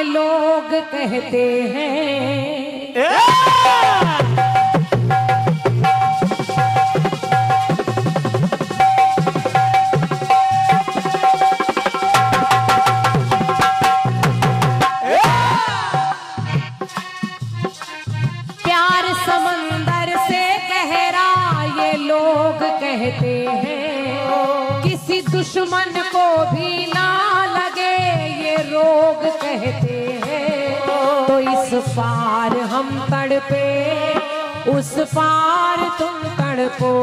ये लोग कहते हैं। प्यार समंदर से गहरा ये लोग कहते हैं। किसी दुश्मन को भी ना लगे ये रोग कहते हैं। तो इस पार हम तड़पे उस पार तुम तड़पो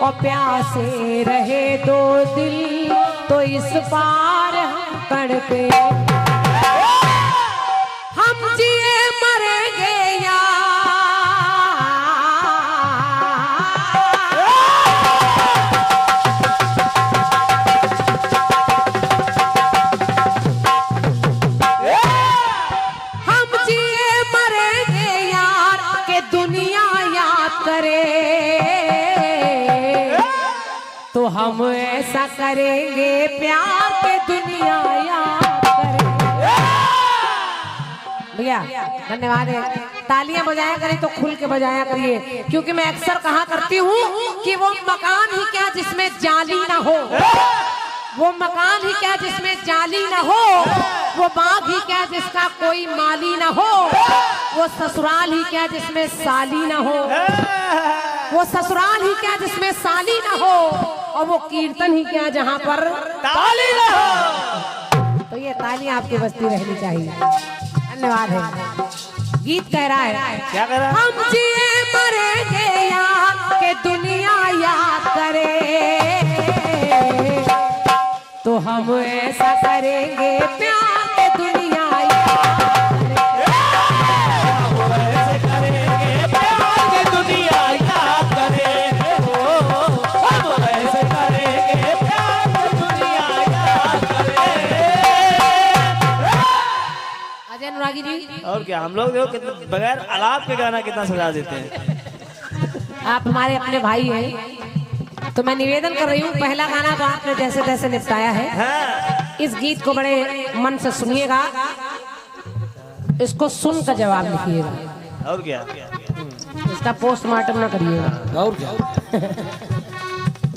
और प्यासे रहे दो दिल। तो इस पार हम तड़पे हम जिए मरेंगे यार। हम जिए मरेंगे यार के दुनिया याद करे। तो हम ऐसा करेंगे प्यार के दुनिया याद करे। भैया धन्यवाद है। तालियां बजाया करें तो खुल के बजाया करिए, क्योंकि मैं अक्सर कहा करती हूँ कि वो मकान ही क्या जिसमें जाली ना हो, वो मकान ही क्या जिसमें जाली ना हो, वो बाग ही क्या जिसका कोई माली ना हो, वो ससुराल ही क्या जिसमें साली ना हो, वो ससुराल ही क्या जिसमें साली ना हो, और वो कीर्तन ही क्या जहाँ पर ताली ना हो। तो ये तालियां आपकी बजती रहनी चाहिए। धन्यवाद है। गीत कह रहा है, क्या कह रहा है? हम जिए मरेंगे यार के दुनिया याद करे। तो हम ऐसा करेंगे प्यार के दुनिया याद करेंगे प्यार के दुनिया याद करे। हम ऐसे करेंगे प्यार के दुनिया याद करे। अजय अनुरागी जी, और क्या हम लोग देखो कितना बगैर आलाप के गाना कितना सजा देते हैं। आप हमारे अपने भाई हैं, तो मैं निवेदन कर रही हूँ, पहला गाना तो आपने जैसे तैसे निपटाया है। हाँ। इस गीत को बड़े मन से सुनिएगा, इसको सुनकर जवाब लिखिएगा, और क्या इसका पोस्टमार्टम ना करिएगा। और क्या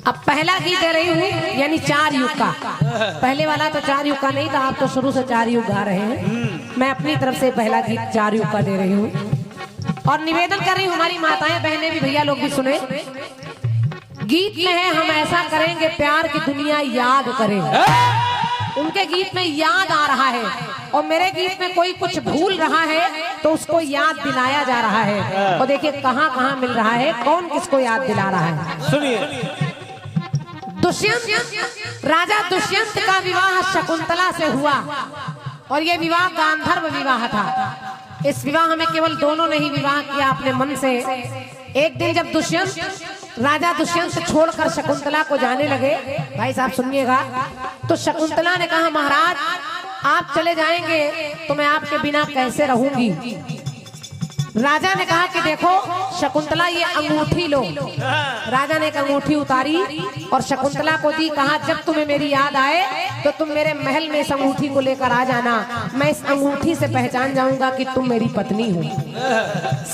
अब पहला गीत दे रही हूँ यानी 4 युग का। पहले वाला तो 4 युग का नहीं था, आप तो शुरू से 4 युग गा रहे हैं। मैं अपनी तरफ से पहला गीत 4 युग का दे रही हूँ और निवेदन कर रही हूँ हमारी माताएं बहनें भी, भैया लोग भी सुने। गीत में है हम ऐसा करेंगे प्यार की दुनिया याद करे। उनके गीत में याद आ रहा है और मेरे गीत में कोई कुछ भूल रहा है तो उसको याद दिलाया जा रहा है। और देखिए कहाँ कहाँ मिल रहा है, कौन किसको याद दिला रहा है। सुनिए। दुष्यंत, राजा दुष्यंत का विवाह शकुंतला से हुआ और ये विवाह गांधर्व विवाह था। इस विवाह में केवल दोनों ने ही विवाह किया अपने मन से। एक दिन जब राजा दुष्यंत छोड़कर शकुंतला को जाने लगे, भाई साहब सुनिएगा, तो शकुंतला ने कहा महाराज आप चले जाएंगे तो मैं आपके बिना कैसे रहूंगी। राजा ने कहा कि देखो शकुंतला ये अंगूठी लो। राजा ने एक अंगूठी उतारी और शकुंतला को दी, कहा जब तुम्हें मेरी याद आए तो तुम मेरे महल में इस अंगूठी को लेकर आ जाना, मैं इस अंगूठी से पहचान जाऊंगा कि तुम मेरी पत्नी हो।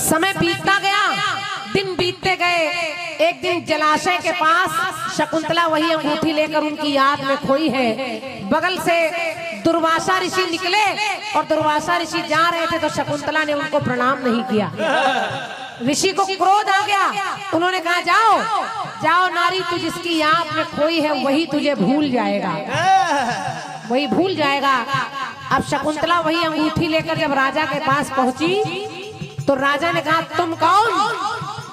समय बीतता गया, दिन बीतते गए। एक दिन जलाशय के पास शकुंतला वही अंगूठी लेकर उनकी याद में खोई है। बगल से दुर्वासा ऋषि निकले और दुर्वासा ऋषि जा रहे थे तो शकुंतला ने उनको प्रणाम नहीं किया। ऋषि को क्रोध आ गया, उन्होंने कहा जाओ जाओ नारी, तू जिसकी याद में खोई है वही तुझे भूल जाएगा, वही भूल जाएगा। अब शकुंतला वही अंगूठी लेकर जब राजा के पास पहुंची तो राजा ने कहा तुम कौन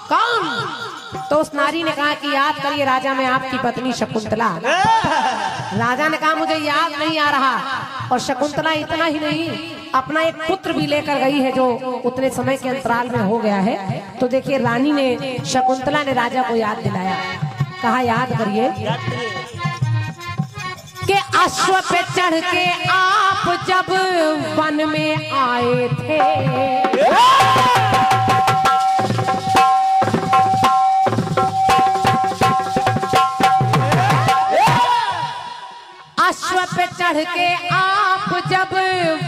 कौन? तो उस नारी ने कहा कि याद करिए राजा, मैं आपकी पत्नी शकुंतला। राजा ने कहा मुझे याद नहीं आ रहा। और शकुंतला इतना ही नहीं, अपना एक पुत्र भी लेकर गई है जो उतने समय के अंतराल में हो गया है। तो देखिए रानी ने, शकुंतला ने राजा को याद दिलाया, कहा याद करिए कि अश्व पे चढ़ के आप जब वन में आए थे, अश्व पे चढ़ के आप जब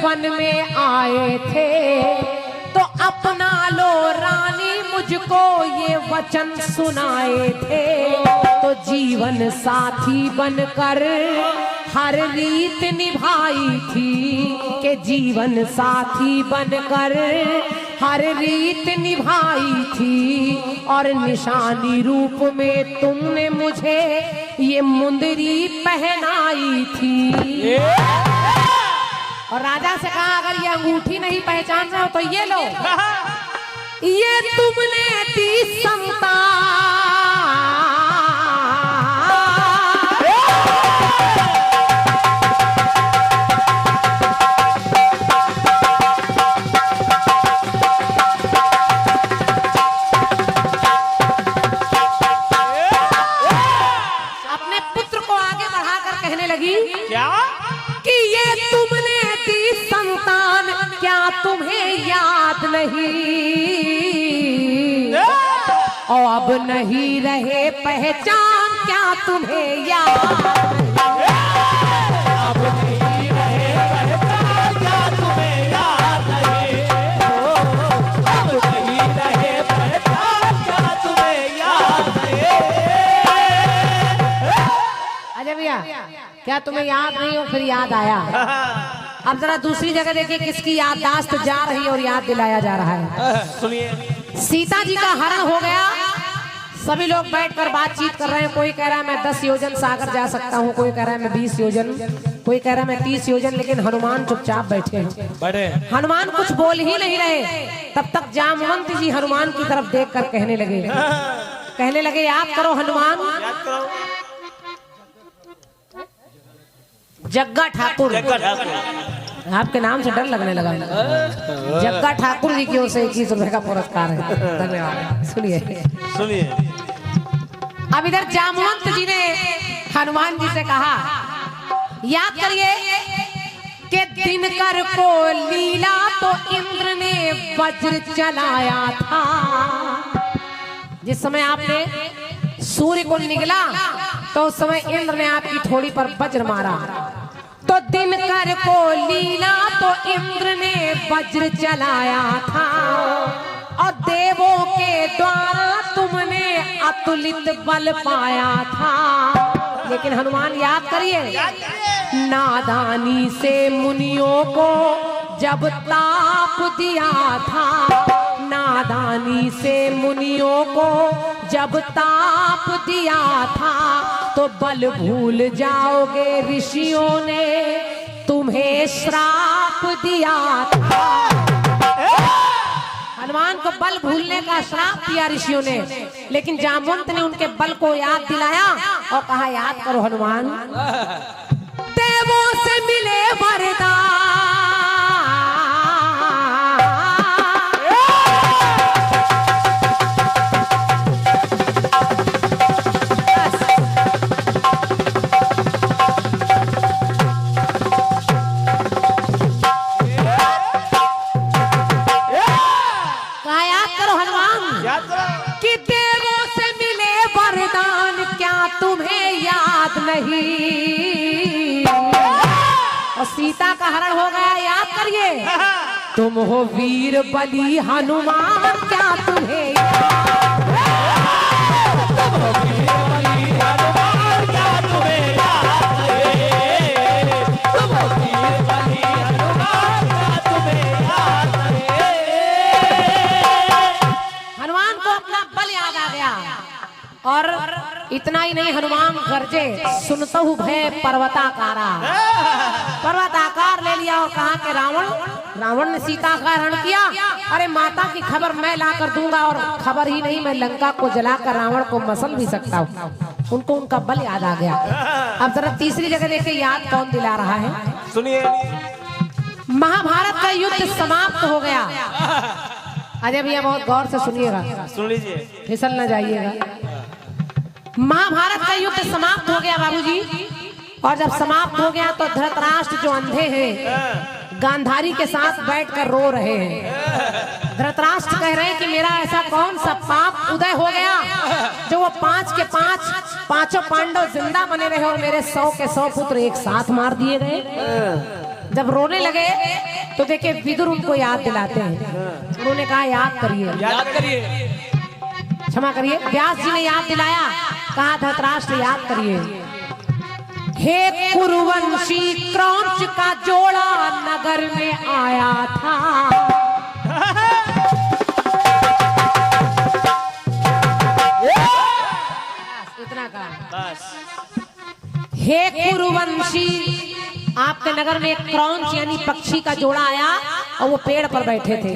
वन में आए थे तो अपना लो रानी मुझको ये वचन सुनाए थे। तो जीवन साथी बनकर हर रीत निभाई थी, कि जीवन साथी बनकर हर रीत निभाई थी। और निशानी रूप में तुमने मुझे ये मुंदरी पहनाई थी। और राजा से कहा अगर ये अंगूठी नहीं पहचान रहे हो तो ये लो, ये तुमने दी संतान। अपने पुत्र को आगे बढ़ाकर कहने लगी क्या कि ये तुमने दी संतान, क्या तुम्हें याद नहीं? और अब नहीं रहे पहचान, क्या तुम्हें याद नहीं? अब नहीं रहे पहचान, क्या तुम्हें याद नहीं? अब नहीं रहे पहचान, क्या तुम्हें याद नहीं? अजय भैया, क्या तुम्हें याद नहीं? और फिर याद आया। अब जरा दूसरी जगह देखिए किसकी याददाश्त जा रही है और याद दिलाया जा रहा है। सुनिए। सीता जी का हरण हो गया, सभी लोग बैठकर बातचीत कर रहे हैं। कोई कह रहा है मैं 10 योजन सागर जा सकता हूँ, कोई कह रहा है मैं 20 योजन, कोई कह रहा है मैं 30 योजन, लेकिन हनुमान चुपचाप बैठे हैं। बड़े हनुमान कुछ बोल ही नहीं रहे। तब तक जामवंत जी हनुमान की तरफ देखकर कहने लगे याद करो हनुमान। याद करो। जग्गा ठाकुर, जग्गा ठाकुर। आपके नाम से डर लगने लगा। जग्गा ठाकुर जी की ओर से 21 रुपए का पुरस्कार है। धन्यवाद। सुनिए। अब इधर जामवंत जी ने हनुमान जी से कहा याद करिए कि दिनकर को लीला तो इंद्र ने वज्र चलाया था। जिस समय आपने सूर्य को निगला तो उस समय इंद्र ने आपकी थोड़ी पर वज्र मारा। तो दिनकर को लीला तो इंद्र ने वज्र चलाया था, और देवों के द्वारा तुमने अतुलित बल पाया था। लेकिन हनुमान याद करिए, नादानी से मुनियों को जब ताप दिया था, नादानी से मुनियों को जब ताप दिया था, तो बल भूल जाओगे ऋषियों ने तुम्हें श्राप दिया था। हनुमान को बल भूलने का श्राप दिया ऋषियों ने, लेकिन जामवंत ने उनके बल को याद दिलाया और कहा याद करो हनुमान, देवों से मिले वरदान। कि देवों से मिले वरदान, क्या तुम्हें याद नहीं? और सीता का हरण हो गया, याद करिए। तुम हो वीर बली हनुमान, क्या तुम्हें याद? तुम हो वीर बली हनुमान, क्या तुम्हें याद? तुम हो वीर बली हनुमान, क्या तुम्हें याद? हनुमान को अपना बल याद आ गया। और इतना ही नहीं, हनुमान गरजे सुनता हूँ भय पर्वताकारा, पर्वताकार ले लिया और कहा कि रावण ने सीता का हरण किया, अरे माता की खबर मैं ला कर दूंगा, और खबर ही नहीं मैं लंका को जलाकर रावण को मसल भी सकता हूँ। उनको उनका बल याद आ गया। अब जरा तीसरी जगह देखिए याद कौन दिला रहा है। सुनिए। महाभारत का युद्ध समाप्त हो गया। अजय भैया बहुत गौर से सुनिएगा, सुन लीजिए, फिसल न जाइएगा। महाभारत का युद्ध समाप्त हो गया बाबूजी, और जब समाप्त हो गया तो धृतराष्ट्र जो अंधे हैं गांधारी के साथ बैठकर रो रहे हैं। धृतराष्ट्र कह रहे हैं कि मेरा ऐसा कौन सा पाप उदय हो गया जो वो 5 के 5 पांचों पांडव जिंदा बने रहे और मेरे 100 के 100 पुत्र एक साथ मार दिए गए। जब रोने लगे तो देखे विदुर उनको याद दिलाते हैं। उन्होंने कहा याद करिए, याद करिए, क्षमा करिए। व्यास जी ने याद दिलाया, कहा धृतराष्ट्र याद करिए। हे कुरुवंशी क्रौंच का जोड़ा नगर में आया था। इतना कहा बस। हे कुरुवंशी, आपके नगर में एक क्रौंच यानी पक्षी का जोड़ा आया और वो पेड़ पर बैठे थे।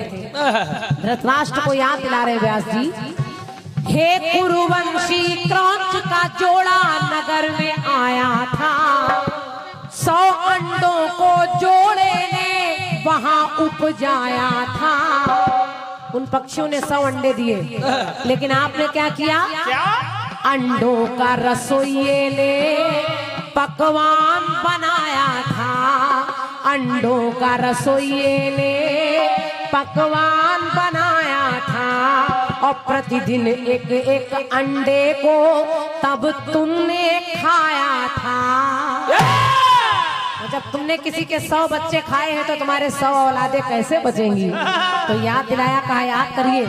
धृतराष्ट्र को याद दिला रहे व्यास जी। हे कुरुवंशी क्रौंच का जोड़ा नगर में आया था। 100 अंडों को जोड़े ने वहां उपजाया था। उन पक्षियों ने 100 अंडे दिए, लेकिन आपने क्या किया? अंडों का रसोइये ने पकवान बनाया था। अंडों का रसोइये ने पकवान बनाया था। और प्रतिदिन एक एक अंडे को तब तुमने खाया था। जब तुमने किसी के 100 बच्चे खाए हैं तो तुम्हारे 100 औलादे कैसे बचेंगी? तो याद दिलाया, कहा याद करिए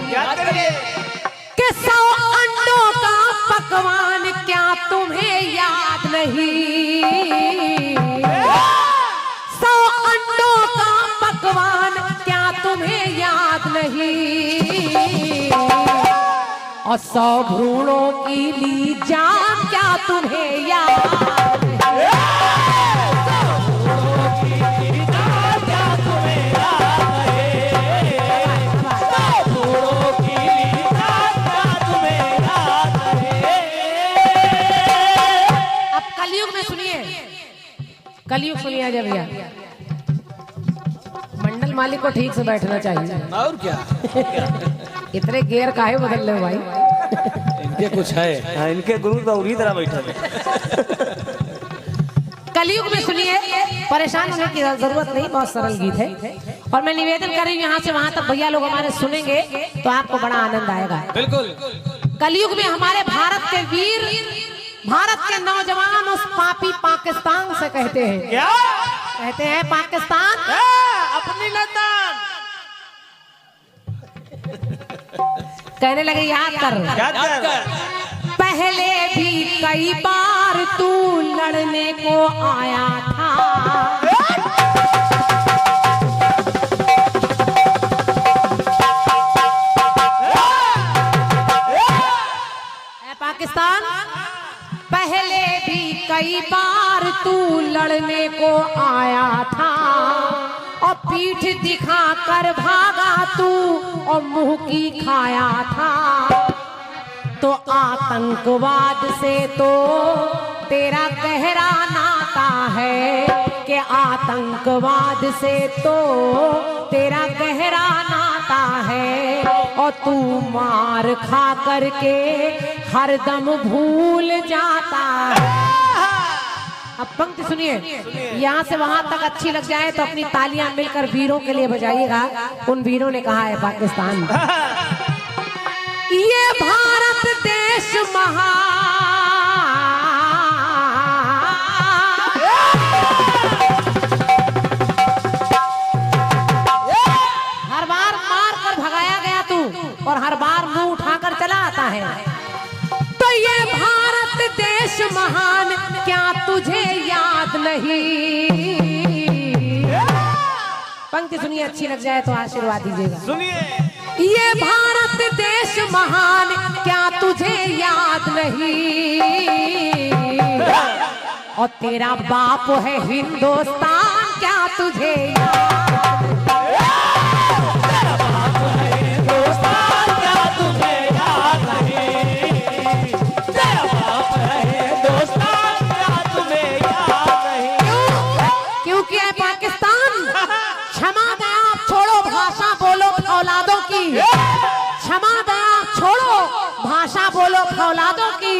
कि 100 अंडों का पकवान क्या तुम्हें याद नहीं? 100 अंडों का पकवान क्या तुम्हें याद नहीं? और 100 भ्रूणों की ली जान क्या तुम्हें याद नहीं? कलयुग सुनिए जब भैया, मंडल मालिक को ठीक से बैठना चाहिए। और क्या इतने गेयर काहे बदल रहे भाई? इनके कुछ है। हाँ, इनके गुरु तो उन्हीं तरह बैठे हैं। कलयुग में सुनिए, परेशान होने की जरूरत नहीं, बहुत सरल गीत है। और मैं निवेदन कर रही हूँ यहाँ से वहां तक भैया लोग हमारे सुनेंगे तो आपको बड़ा आनंद आएगा। बिल्कुल। कलयुग में हमारे भारत के वीर, भारत के नौजवान उस पापी पाकिस्तान से कहते हैं, क्या कहते हैं? पाकिस्तान अपनी लंदन कहने लगे याद कर, याद कर। पहले भी कई बार तू लड़ने को आया था। पाकिस्तान, पहले भी कई बार तू लड़ने को आया था। और पीठ दिखा कर भागा तू और मुंह की खाया था। तो आतंकवाद से तो तेरा गहरा नाता है, कि आतंकवाद से तो तेरा गहरा नाता है। और तू मार खा करके हरदम भूल जाता है। अब पंक्ति सुनिए, यहाँ से वहां तक अच्छी लग जाए तो अपनी तालियां मिलकर वीरों के लिए बजाइएगा। उन वीरों ने कहा है पाकिस्तान, ये भारत देश हर बार मार कर भगाया गया तू, और हर बार मुंह उठाकर चला आता है। तो ये भारत देश महान क्या तुझे याद नहीं? पंक्ति सुनिए, अच्छी लग जाए तो आशीर्वाद दीजिएगा। सुनिए, ये भारत देश महान क्या तुझे याद नहीं? और तेरा बाप है हिंदुस्तान क्या तुझे याद नहीं? क्षमा दया छोड़ो, भाषा बोलो औलादों की।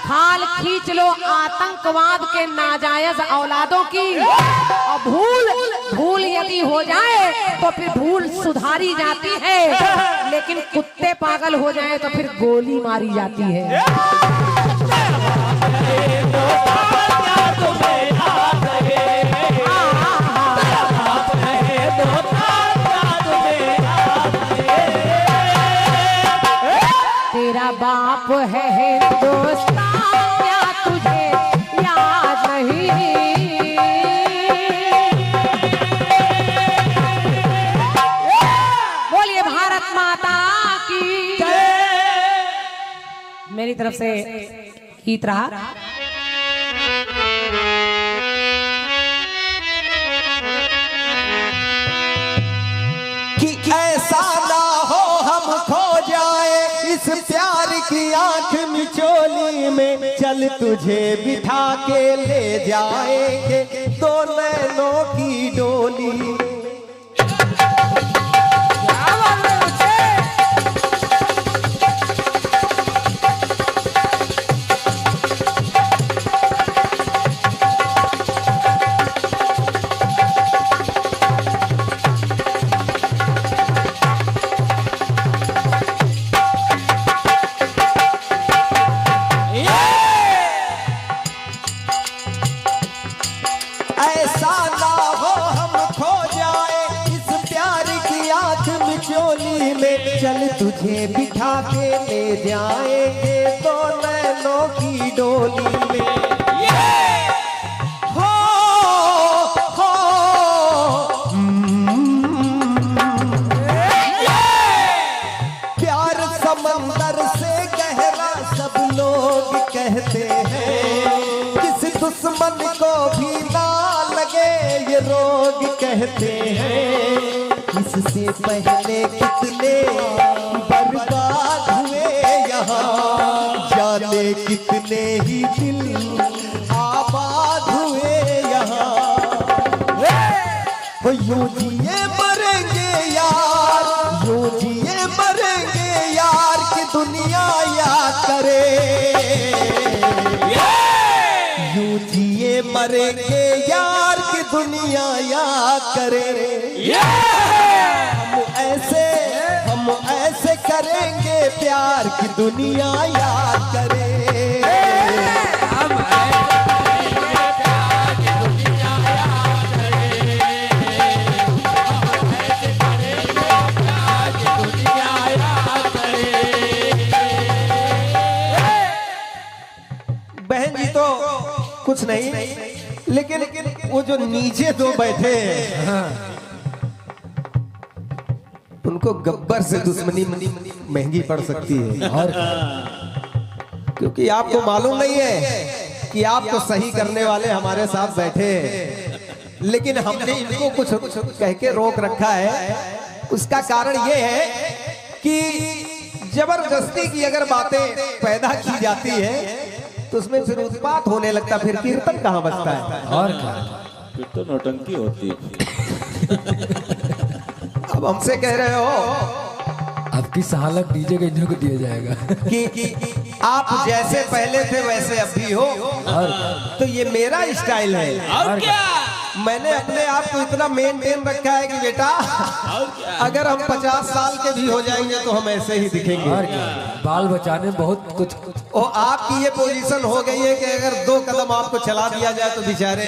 खाल खींच लो आतंकवाद के नाजायज औलादों की। और भूल यदि हो जाए तो फिर भूल सुधारी जाती है, लेकिन कुत्ते पागल हो जाए तो फिर गोली मारी जाती है। बाप है हिंदुस्तान, क्या तुझे याद नहीं? बोलिए भारत माता की जय। मेरी तरफ से गीत रहा। कि ऐसा ना हो हम खो जाए इस प्यार की आंख मिचोली में, चल तुझे बिठा के ले जाएंगे दो नैनों की डोली में। ऐसा ना हो हम खो जाए इस प्यार की आंख मिचोली में, चल तुझे बिठा के ले जाएंगे दो नैनों की डोली में। हो हो प्यार समंदर से गहरा सब लोग कहते हैं, किसी दुश्मन को भी ना लगे ये रोग कहते हैं। इससे पहले कितने बर्बाद हुए यहाँ, जाने कितने ही दिल आबाद हुए यहाँ। वो यूं जिए मरेंगे यार, यूं जिए मरेंगे यार कि दुनिया याद करे। यूं जिए मरेंगे यार की दुनिया याद करे। हम ऐसे करेंगे प्यार की दुनिया याद करे। बहन जी तो कुछ नहीं, लेकिन वो जो नीचे दो बैठे हैं उनको गब्बर से दुश्मनी महंगी पड़ सकती है। और क्योंकि आपको मालूम नहीं है कि आप तो सही करने वाले हमारे साथ बैठे हैं, लेकिन हमने इनको कुछ कह के रोक रखा है। उसका कारण ये है कि जबरदस्ती की अगर बातें पैदा की जाती है तो उसमें फिर उत्पात होने लगता, फिर कीर्तन कहाँ बचता है। और क्या, फिर तो नौटंकी होती है। अब हमसे कह रहे हो आपकी सहालक डीजे के इन्हें को दिया जाएगा कि आप जैसे पहले थे वैसे अब भी हो, तो ये मेरा स्टाइल है। और क्या, मैंने अपने आप को इतना मेंटेन रखा है कि बेटा अगर हम 50 साल के भी हो जाएंगे तो हम ऐसे ही दिखेंगे। और क्या, बाल बचाने बहुत कुछ। और आपकी ये पोजीशन हो गई है कि अगर 2 कदम आपको चला दिया जाए तो बेचारे।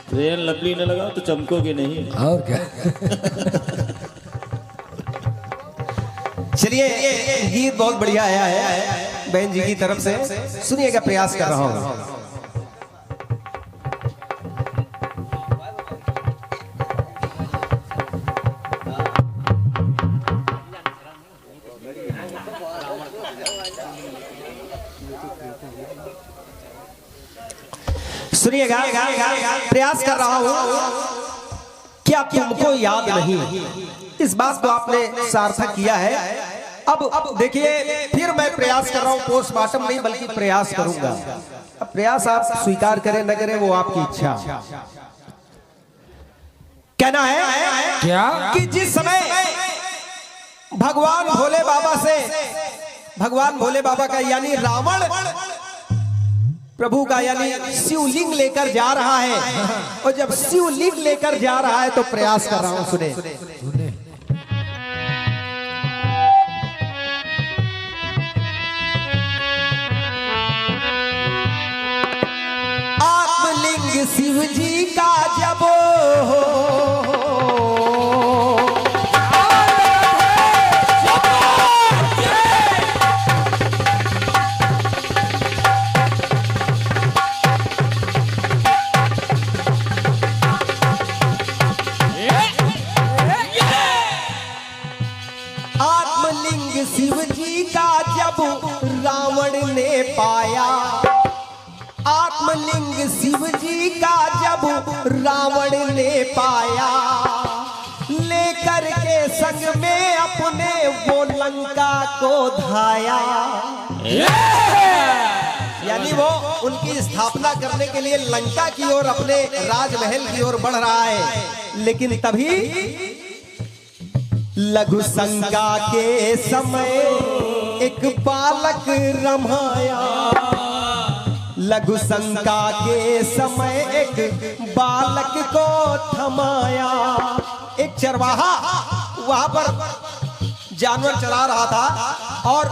ट्रेन लपली न लगाओ तो चमकोगे नहीं। और क्या। चलिए, गीत बहुत बढ़िया आया है बहन जी की तरफ से, सुनिएगा, प्रयास कर रहा हूँ। सुनिएगा, प्रयास कर रहा हूं। क्या तुमको याद नहीं? इस बात को आपने सार्थक किया है। अब देखिए, फिर मैं प्रयास कर रहा हूं, पोस्टमार्टम नहीं बल्कि प्रयास करूंगा। अब प्रयास आप स्वीकार करें न करें वो आपकी इच्छा। कहना है क्या कि जिस समय भगवान भोले बाबा का यानी रावण प्रभु का यानी शिवलिंग लेकर जा रहा है, और जब शिवलिंग लेकर जा रहा है तो प्रयास कर रहा हूं, सुने। आत्मलिंग शिव जी का जब जी का जब रावण ने पाया, आत्मलिंग शिव जी का जब रावण ने पाया, लेकर के संग में अपने वो लंका को धाया। यानी वो उनकी स्थापना करने के लिए लंका की ओर, अपने राजमहल की ओर बढ़ रहा है। लेकिन तभी लघु शंका के समय एक बालक रमाया, लघु शंका के समय एक बालक को थमाया। एक चरवाहा वहां पर जानवर चला रहा था और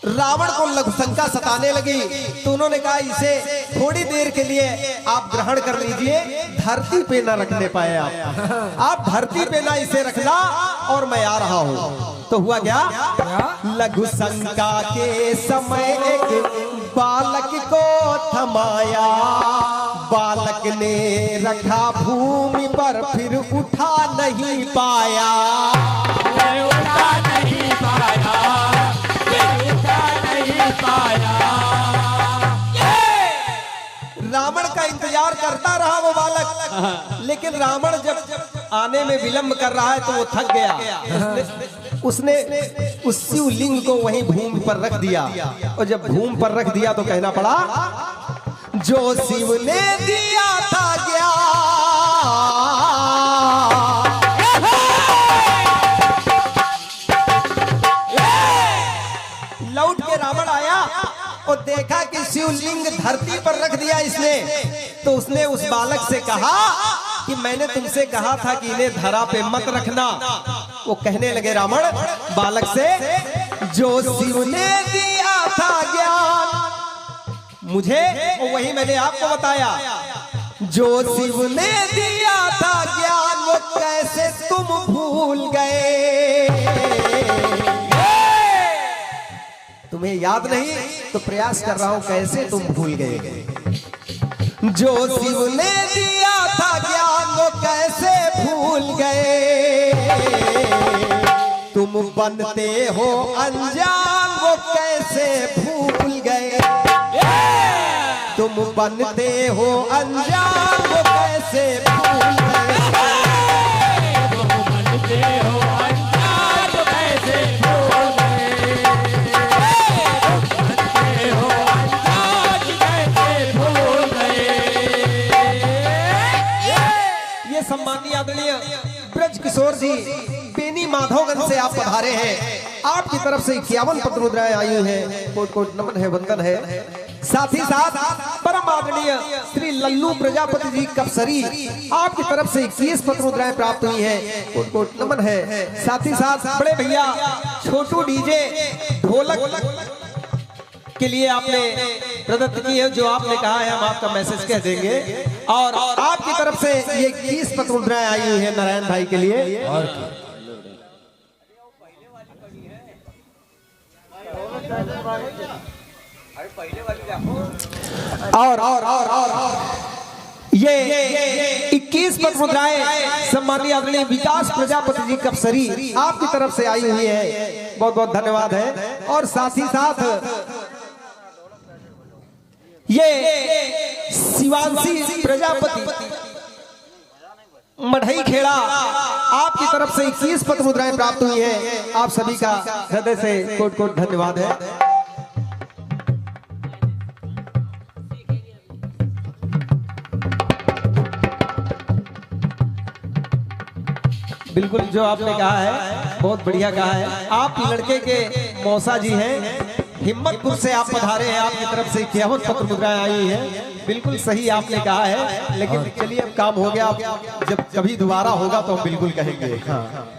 रावण को लघु शंका सताने लगी, तो उन्होंने कहा इसे थोड़ी देर के लिए आप ग्रहण कर लीजिए, धरती पे ना रखने पाए आप धरती पे ना इसे रखना और मैं आ रहा हूं। तो हुआ क्या, लघु शंका के समय एक बालक को थमाया, बालक ने रखा भूमि पर फिर उठा नहीं पाया, उठा नहीं पाया, उठा नहीं पाया। रावण का इंतजार करता रहा वो बालक, लेकिन रावण जब आने में विलंब कर रहा है तो वो थक गया। उसने उस शिवलिंग को वहीं भूमि पर रख दिया, और जब भूमि पर रख दिया तो कहना पड़ा, जो शिव ने दिया था ज्ञान, लौट के रावण आया और देखा कि शिवलिंग धरती पर रख दिया इसने, तो उसने उस बालक से कहा कि मैंने तुमसे कहा था कि इन्हें धरा पे मत रखना। वो कहने लगे रावण बालक से, जो शिव ने दिया था ज्ञान मुझे, वही मैंने आपको बताया, जो शिव ने दिया था ज्ञान वो कैसे तुम भूल गए। तुम्हें याद नहीं तो प्रयास कर रहा हूं, कैसे तुम भूल गए। जो शिव ने दिया था ज्ञान वो कैसे भूल गए, तुम बनते हो अनजान वो कैसे भूल गए, तुम बनते हो अनजान वो कैसे भूल गए, तुम बनते हो अनजान वो कैसे भूल गए, बनते हो अनजान कैसे भूल गए। ये सम्मानीय आदरणीय ब्रज किशोर जी बेनी माधवगंज से आप पधारे हैं, आपकी तरफ से 51 पत्र मुद्राएं आई हुई हैं, कोट कोट नमन है, वंदन है। साथ ही साथ परम आदरणीय श्री लल्लू प्रजापति जी कपसरी, आपकी तरफ से 21 पत्र मुद्राएं प्राप्त हुई हैं, कोट कोट नमन है। साथ ही साथ बड़े भैया छोटू डीजे ढोलक के लिए आपने प्रदत्त की है, जो आपने कहा है हम आपका मैसेज कह देंगे, और आपकी तरफ से ये 21 पत्र मुद्राएं आई हुई है नारायण भाई के लिए। और ये 21 पत्र मुद्राएं सम्मानीय आदरणीय विकास प्रजापति जी कपसरी आपकी तरफ से आई हुई है, बहुत बहुत धन्यवाद है। और साथ ही साथ ये शिवांशी प्रजापति मढ़ई खेड़ा आपकी तरफ से 21 पत्र मुद्राएं प्राप्त हुई हैं, आप सभी का हृदय से कोट कोट धन्यवाद है। बिल्कुल जो आपने कहा है बहुत बढ़िया कहा है। आप लड़के के मौसा जी हैं, हिम्मतपुर से आप पधारे हैं, आपकी तरफ से 51 पत्र मुद्राएं आई हैं, बिल्कुल सही आपने कहा है। लेकिन चलिए अब काम हो गया, जब कभी दोबारा होगा तो हम बिल्कुल कहेंगे। हाँ।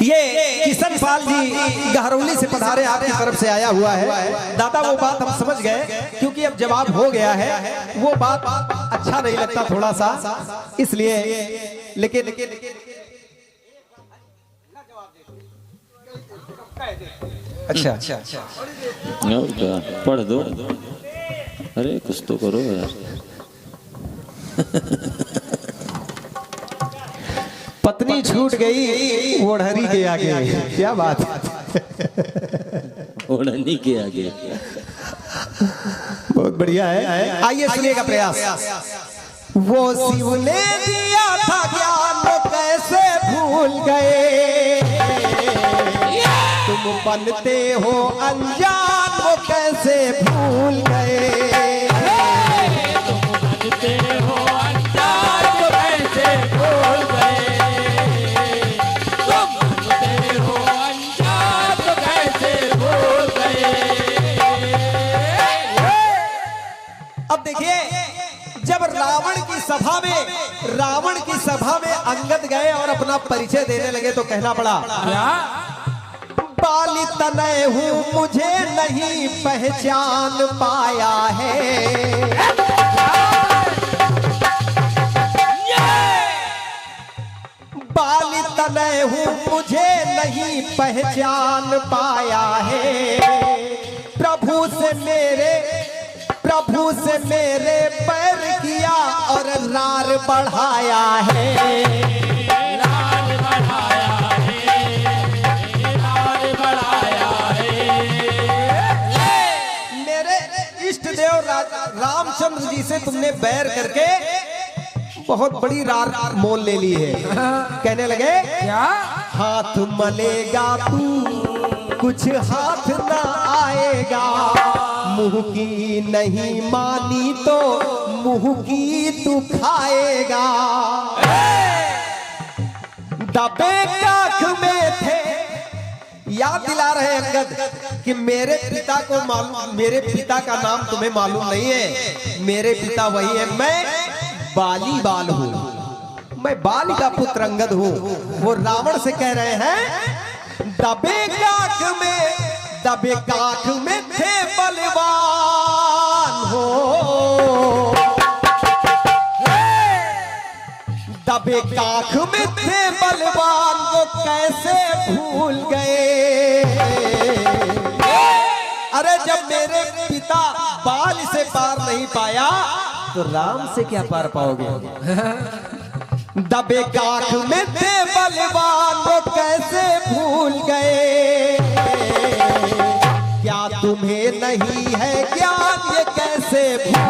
ये किशन पाल जी गहरौली से पधारे, आपकी तरफ से आया हुआ है। दादा वो बात हम समझ गए, क्योंकि अब जवाब हो गया है, वो बात अच्छा नहीं लगता थोड़ा सा, इसलिए। लेकिन अच्छा और क्या पढ़ दो। अरे कुछ तो करो यार। पत्नी छूट गई ओढ़नी के आगे, क्या बात है। ओढ़नी के आगे। बहुत बढ़िया है। आइए सुनिएगा प्रयास। वो शिव ने दिया था ज्ञान वो कैसे भूल गए, तुम बनते हो अनजान वो कैसे भूल गए। अब देखिए जब रावण की सभा में अंगद गए और अपना परिचय देने लगे तो कहना पड़ा, बाली तनय हूं मुझे नहीं पहचान पाया है। बाली तनय हूं मुझे नहीं पहचान पाया है। प्रभु से मेरे पैर किया और लार बढ़ाया है। मेरे इष्ट देव रामचंद्र जी से तुमने बैर करके बहुत बड़ी रार मोल ले ली है। कहने लगे क्या हाथ मलेगा तू कुछ हाथ ना आएगा, मुंह की नहीं मानी तो मुंह की तू खाएगा। दबे काख में थे, याद दिला रहे अंगद कि मेरे पिता का नाम तुम्हें मालूम नहीं है। मेरे पिता वही है, मैं बाली बाल हूं, मैं बाली का पुत्र अंगद हूं। वो रावण से कह रहे हैं दबे काख में थे बलवान हो, दबे काख में थे बलवान वो कैसे भूल गए। अरे जब मेरे पिता बाल से पार नहीं पाया तो राम से क्या पार पाओगे। दबे काख में थे बलवान वो कैसे भूल गए। क्या तुम्हें नहीं है ज्ञान ये कैसे भूल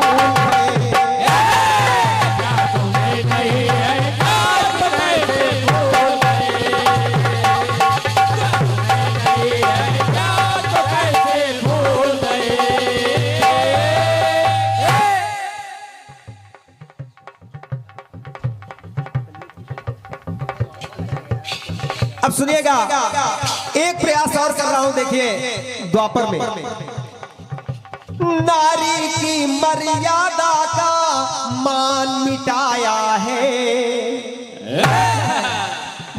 गए। क्या तुम्हें नहीं है ज्ञान कैसे भूल गए। नहीं है ज्ञान तो कैसे भूल गए। अब सुनिएगा एक प्रयास और कर रहा हूं। देखिए द्वापर में नारी की मर्यादा का मान मिटाया है।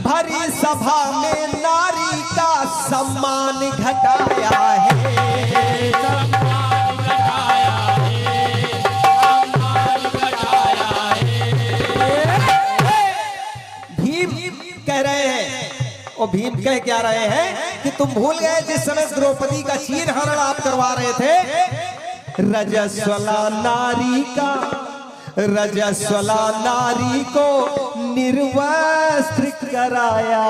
भरी सभा में नारी का सम्मान घटाया है। भीम कह रहे हैं, और भीम कह क्या रहे हैं कि तुम भूल गए जिस समय द्रौपदी का चीर हरण आप करवा रहे थे। रजस्वला नारी को निर्वस्त्र कराया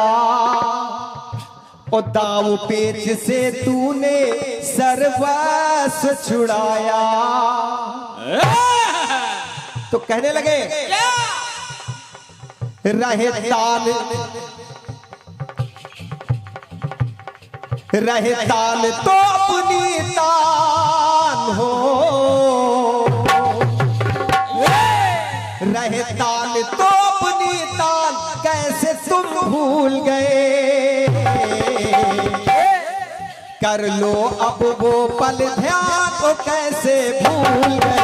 और दाव पेच से तूने सर्वस्व छुड़ाया। तो कहने लगे रहे तान तो अपनी तान हो, रहे तान तो अपनी तान कैसे तुम भूल गए। कर लो अब वो पल ध्यान को कैसे भूल गए।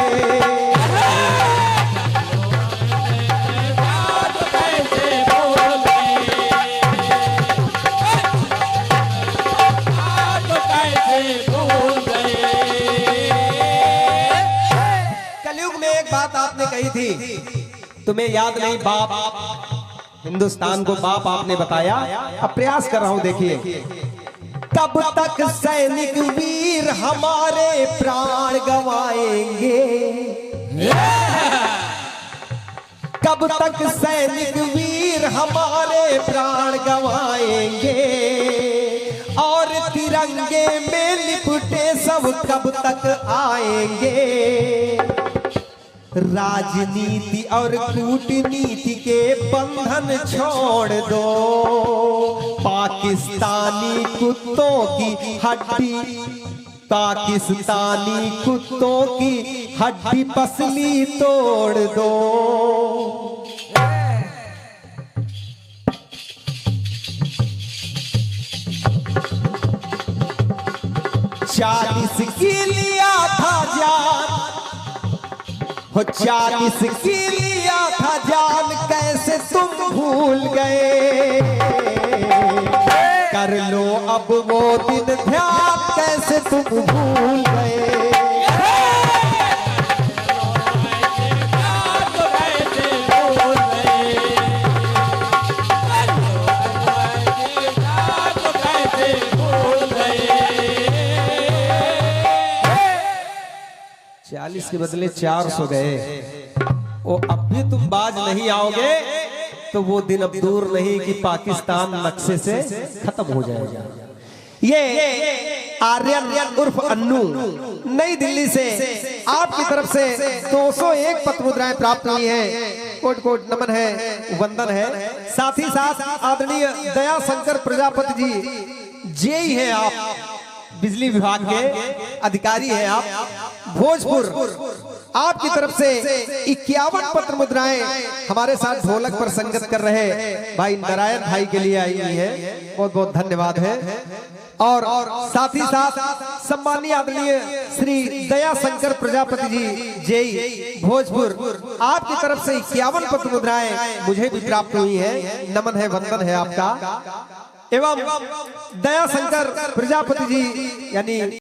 आपने कही थी तुम्हें याद नहीं, बाप हिंदुस्तान को बाप आपने बताया। अब प्रयास कर रहा हूं, देखिए कब तक सैनिक वीर हमारे प्राण गवाएंगे, कब तक सैनिक वीर हमारे प्राण गवाएंगे, और तिरंगे में लिपटे सब कब तक आएंगे। राजनीति और कूटनीति के बंधन छोड़ दो, पाकिस्तानी कुत्तों की हड्डी, पाकिस्तानी कुत्तों की हड्डी पसली तोड़ दो। 40 की लिया था जान, हो 40 की लिया था जान, कैसे तुम भूल गए। कर लो अब वो दिन ध्यान, कैसे तुम भूल गए। चालीस के बदले 400 गए, वो अब भी तुम बाज नहीं आओगे तो वो दिन अब दूर नहीं कि पाकिस्तान नक्शे से खत्म हो जाएगा। ये आर्यन उर्फ अन्नू नई दिल्ली से आपकी तरफ से 201 पत्र मुद्राएं प्राप्त हुई हैं। कोट कोट नमन है, वंदन है। साथ ही साथ आदरणीय दया शंकर प्रजापति जी जेई हैं आप, बिजली विभाग के अधिकारी हैं आप, भोजपुर, आपकी तरफ से 51 पत्र मुद्राएं हमारे साथ ढोलक पर संगत कर रहे भाई नारायण भाई के लिए आई हुई है, बहुत बहुत धन्यवाद है। और साथ ही साथ सम्मानीय आदरणीय श्री दया शंकर प्रजापति जी जेई भोजपुर, आपकी तरफ से 51 पत्र मुद्राएं मुझे भी प्राप्त हुई है। नमन है, वंदन है आपका। एवं दया शंकर प्रजापति जी यानी